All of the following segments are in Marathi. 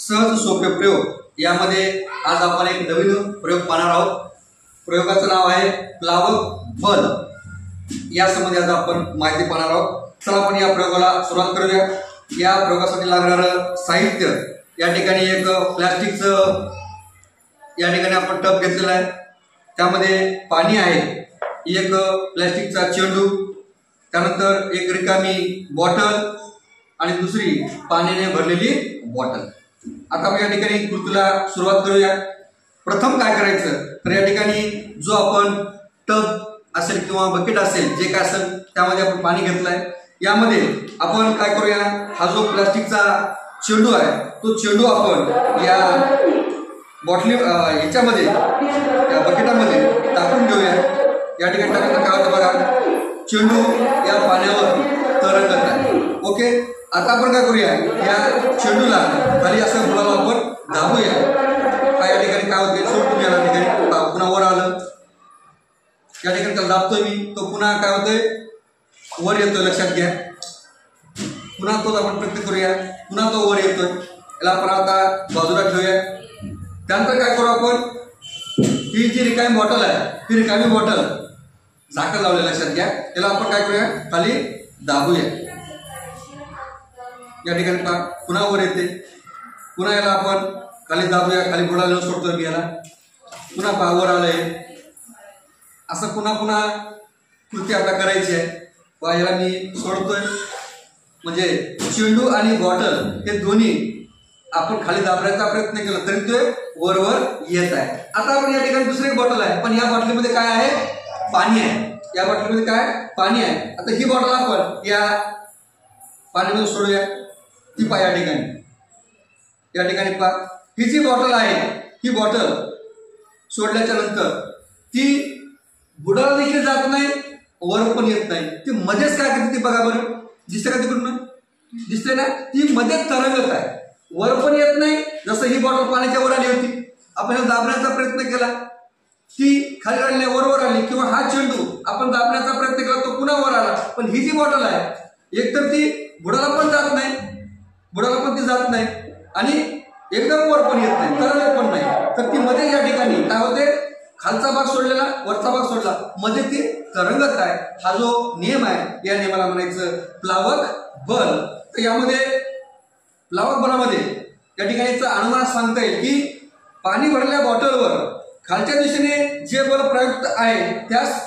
सहज सोपे प्रयोग यामध्ये आज आपण एक नवीन प्रयोग पाहणार आहोत। प्रयोगाचं नाव आहे प्लावक बल। या संबंधी आज आपण माहिती पाहणार आहोत। चला आपण या प्रयोगाला सुरुवात करूया। या प्रयोगासाठी लागणारं साहित्य या ठिकाणी एक प्लास्टिकचं या ठिकाणी आपण टब घेतलेला आहे, त्यामध्ये पाणी आहे, एक प्लास्टिकचा चेंडू, त्यानंतर एक रिकामी बॉटल आणि दुसरी पाण्याने भरलेली बॉटल। आता आपण या ठिकाणी कृतीला सुरुवात करूया। प्रथम काय करायचं तर या ठिकाणी जो आपण टब असेल किंवा बकेट असेल जे काय असेल त्यामध्ये आपण पाणी घेतलंय। यामध्ये आपण काय करूया, हा जो प्लास्टिकचा चेंडू आहे तो चेंडू आपण या बॉटली याच्यामध्ये या बकेटामध्ये टाकून घेऊया। या ठिकाणी टाकल्यानंतर काय होतं बघा, चेंडू या पाण्यावर तरंगत आहे। ओके, आता आपण काय करूया, या चेंडूला खाली असं बुडाला आपण दाबूया। या ठिकाणी काय होते, सोडून या ठिकाणी पुन्हा वर आलं, या ठिकाणी त्याला दाबतोय मी, तो पुन्हा काय होतोय वर येतोय, लक्षात घ्या। पुन्हा तोच आपण प्रयत्न करूया, पुन्हा तो वर येतोय। याला आपण आता बाजूला ठेवूया। त्यानंतर काय करू आपण, ही जी रिकामी बॉटल आहे ही रिकामी बॉटल झाकण लावले, लक्षात घ्या। याला आपण काय करूया, खाली दाबूया। या ठिकाणी पुन्हा वर येते, पुन्हा याला आपण खाली दाबूया, खाली बुडाला सोडतोय मी याला, पुन्हा वर आलंय। असं पुन्हा पुन्हा कृती आपल्याला करायची आहे। वा याला मी सोडतोय, म्हणजे चेंडू आणि बॉटल हे दोन्ही आपण खाली दाबण्याचा प्रयत्न केला तरी ते वर वर येत आहे। आता आपण या ठिकाणी दुसरी एक बॉटल आहे, पण या बॉटलीमध्ये काय आहे, पाणी आहे। या बॉटलीमध्ये काय, पाणी आहे। आता ही बॉटल आपण या पाण्यामध्ये सोडूया। ती पहा या ठिकाणी पहा, ही जी बॉटल आहे ही बॉटल सोडल्याच्या नंतर ती बुडाला देखील जात नाही, वर पण येत नाही, ती मध्येच काय करते ती बघा बरं, दिसते का तिकडून, दिसते ना, ती मध्येच तरंगत आहे, वर पण येत नाही। जसं ही बॉटल पाण्याच्या वर आली होती, आपण दाबण्याचा प्रयत्न केला, ती खाली आली नाही, वर आली, किंवा हा चेंडू आपण दाबण्याचा प्रयत्न केला तो पुन्हा वर आला। पण ही जी बॉटल आहे एकतर ती बुडाला पण जात नाही, बुडाला पण ती जात नाही आणि एकदम वर पण येत नाही, तरंगत पण नाही, तर ती मध्ये या ठिकाणी काय होते, खालचा भाग सोडलेला वरचा भाग सोडला, मध्ये ती तरंगत आहे। हा जो नियम आहे या नियमाला म्हणायचं प्लावक बल। तर यामध्ये प्लावक बलामध्ये या ठिकाणी अनुमान सांगता येईल की पाणी भरलेल्या बॉटलवर खालच्या दिशेने जे बल प्रयुक्त आहे त्यास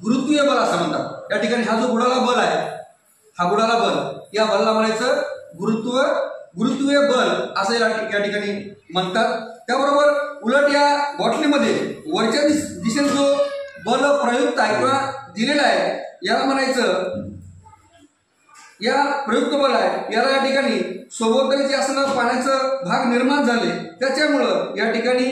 गुरुत्वीय बल असं म्हणतात। या ठिकाणी हा जो बुडाला बल आहे, हा बुडाला बल, या बलला म्हणायचं गुरुत्वीय बल असं या ठिकाणी म्हणतात। त्याबरोबर उलट या बॉटलीमध्ये वरच्या दिशेने जो बल प्रयुक्त आहे किंवा दिलेला आहे याला म्हणायचं, या प्रयुक्त बल आहे याला या ठिकाणी सभोवताली जे असणारं पाण्याचं भाग निर्माण झाले त्याच्यामुळं या ठिकाणी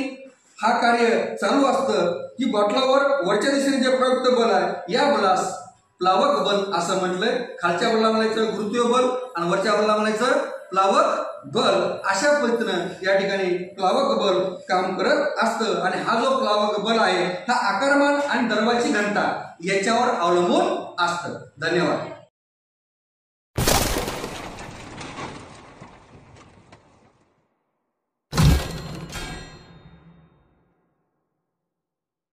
हा कार्य चालू असतं की बॉटलावर वरच्या दिशेने जे प्रयुक्त बल आहे या बलास प्लावक बल असं म्हटलंय। खालच्या बलला म्हणायचं गुरुत्वीय बल आणि वरच्या बलला म्हणायचं प्लावक बल। अशा पद्धतीनं या ठिकाणी प्लावक बल काम करत असतं आणि हा जो प्लावक बल आहे हा आकारमान आणि दरवाची घनता याच्यावर अवलंबून असतं। धन्यवाद।